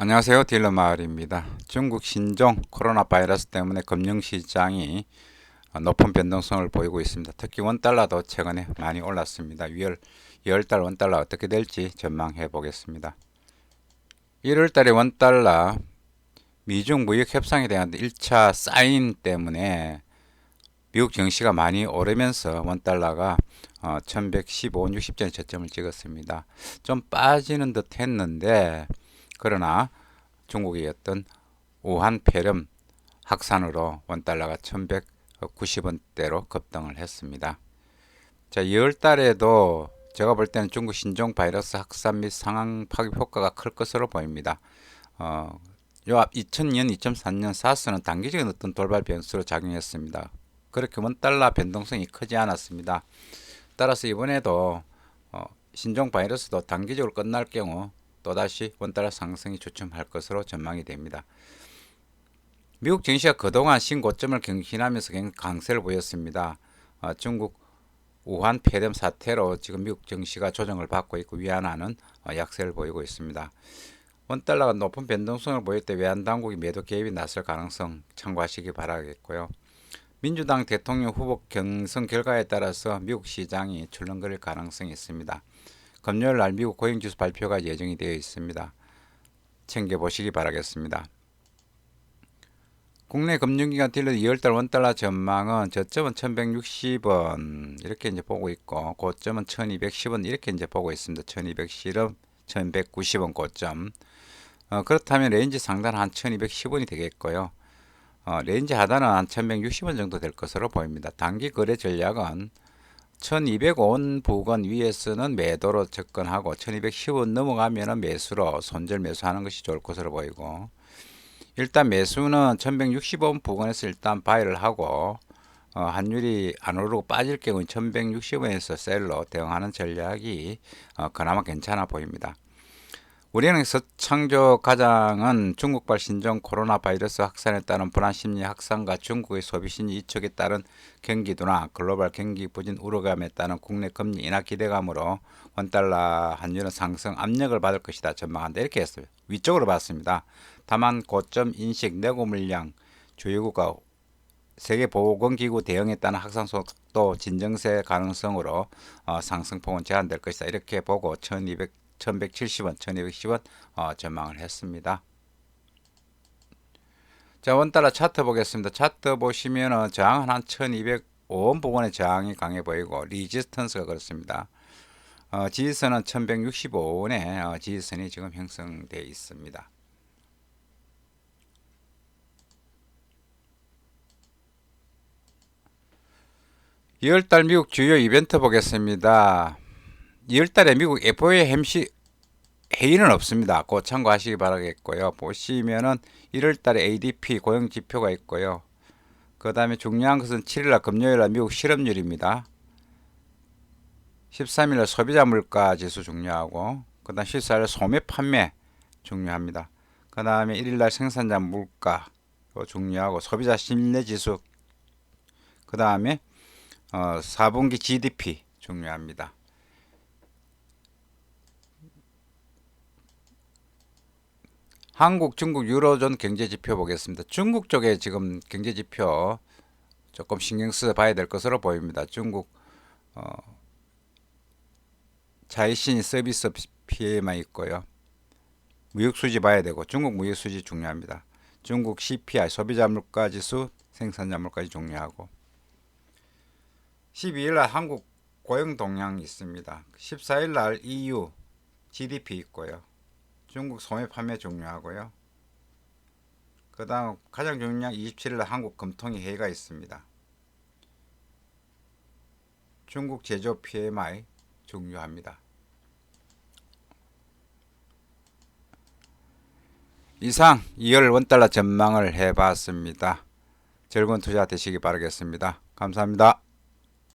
안녕하세요. 딜러마을입니다. 중국 신종 코로나 바이러스 때문에 금융시장이 높은 변동성을 보이고 있습니다. 특히 원달러도 최근에 많이 올랐습니다. 2월달 원달러 어떻게 될지 전망해 보겠습니다. 1월달에 원달러 미중 무역 협상에 대한 1차 사인 때문에 미국 증시가 많이 오르면서 원달러가 1115원 60전에 저점을 찍었습니다. 좀 빠지는 듯 했는데 그러나 중국의 어떤 우한 폐렴 확산으로 원달러가 1190원대로 급등을 했습니다. 자, 2월 달에도 제가 볼 때는 중국 신종 바이러스 확산 및 상황 파급 효과가 클 것으로 보입니다. 요 앞 2000년, 2003년 사스는 단기적인 어떤 돌발 변수로 작용했습니다. 그렇게 원달러 변동성이 크지 않았습니다. 따라서 이번에도 신종 바이러스도 단기적으로 끝날 경우 또다시 원달러 상승이 주춤할 것으로 전망이 됩니다. 미국 증시가 그동안 신고점을 경신하면서 강세를 보였습니다. 중국 우한 폐렴 사태로 지금 미국 증시가 조정을 받고 있고 위안화는 약세를 보이고 있습니다. 원달러가 높은 변동성을 보일 때 외환당국이 매도 개입이 나설 가능성 참고하시기 바라겠고요. 민주당 대통령 후보 경선 결과에 따라서 미국 시장이 출렁거릴 가능성이 있습니다. 금요일 날 미국 고용지수 발표가 예정이 되어 있습니다. 챙겨보시기 바라겠습니다. 국내 금융기관 딜러 2월달 원달러 전망은 저점은 1160원 이렇게 이제 보고 있고 고점은 1210원 이렇게 이제 보고 있습니다. 1210원, 1190원 고점. 그렇다면 레인지 상단 한 1210원이 되겠고요. 레인지 하단은 한 1160원 정도 될 것으로 보입니다. 단기 거래 전략은 1205원 부근 위에서는 매도로 접근하고 1210원 넘어가면 매수로 손절 매수하는 것이 좋을 것으로 보이고 일단 매수는 1165원 부근에서 일단 바이를 하고 환율이 안 오르고 빠질 경우 1160원에서 셀로 대응하는 전략이 그나마 괜찮아 보입니다. 우리은행 서창조 과장은 중국발 신종 코로나 바이러스 확산에 따른 불안 심리 확산과 중국의 소비 심리 이축에 따른 경기도나 글로벌 경기 부진 우려감에 따른 국내 금리 인하 기대감으로 원달러 환율은 상승 압력을 받을 것이다 전망한다 이렇게 했어요. 위쪽으로 봤습니다. 다만 고점 인식 내고 물량 주요국가 세계보건기구 대응에 따른 확산 속도 진정세 가능성으로 상승폭은 제한될 것이다 이렇게 보고 1170원, 1210원 전망을 했습니다. 자, 원달러 차트 보겠습니다. 차트 보시면은 저항은 한 1205원 부근의 저항이 강해 보이고 리지스턴스가 그렇습니다. 지지선은 1165원에 지지선이 지금 형성되어 있습니다. (2월달) 미국 주요 이벤트 보겠습니다. 2월달에 미국 FOMC 회의는 없습니다. 꼭 참고하시기 바라겠고요. 보시면은 1월달에 ADP 고용지표가 있고요. 그 다음에 중요한 것은 7일날 금요일날 미국 실업률입니다. 13일날 소비자 물가 지수 중요하고 그 다음 14일날 소매 판매 중요합니다. 그 다음에 1일날 생산자 물가 중요하고 소비자 신뢰 지수 그 다음에 4분기 GDP 중요합니다. 한국, 중국, 유로존 경제지표 보겠습니다. 중국 쪽에 지금 경제지표 조금 신경 써 봐야 될 것으로 보입니다. 중국 자이신 서비스 PMI 있고요. 무역수지 봐야 되고 중국 무역수지 중요합니다. 중국 CPI 소비자 물가지수 생산자 물가지 중요하고 12일날 한국 고용 동향 있습니다. 14일날 EU GDP 있고요. 중국 소매 판매 중요하고요. 그 다음 가장 중요한 27일날 한국 금통위 회의가 있습니다. 중국 제조 PMI 중요합니다. 이상 2월 원달러 전망을 해봤습니다. 즐거운 투자 되시기 바라겠습니다. 감사합니다.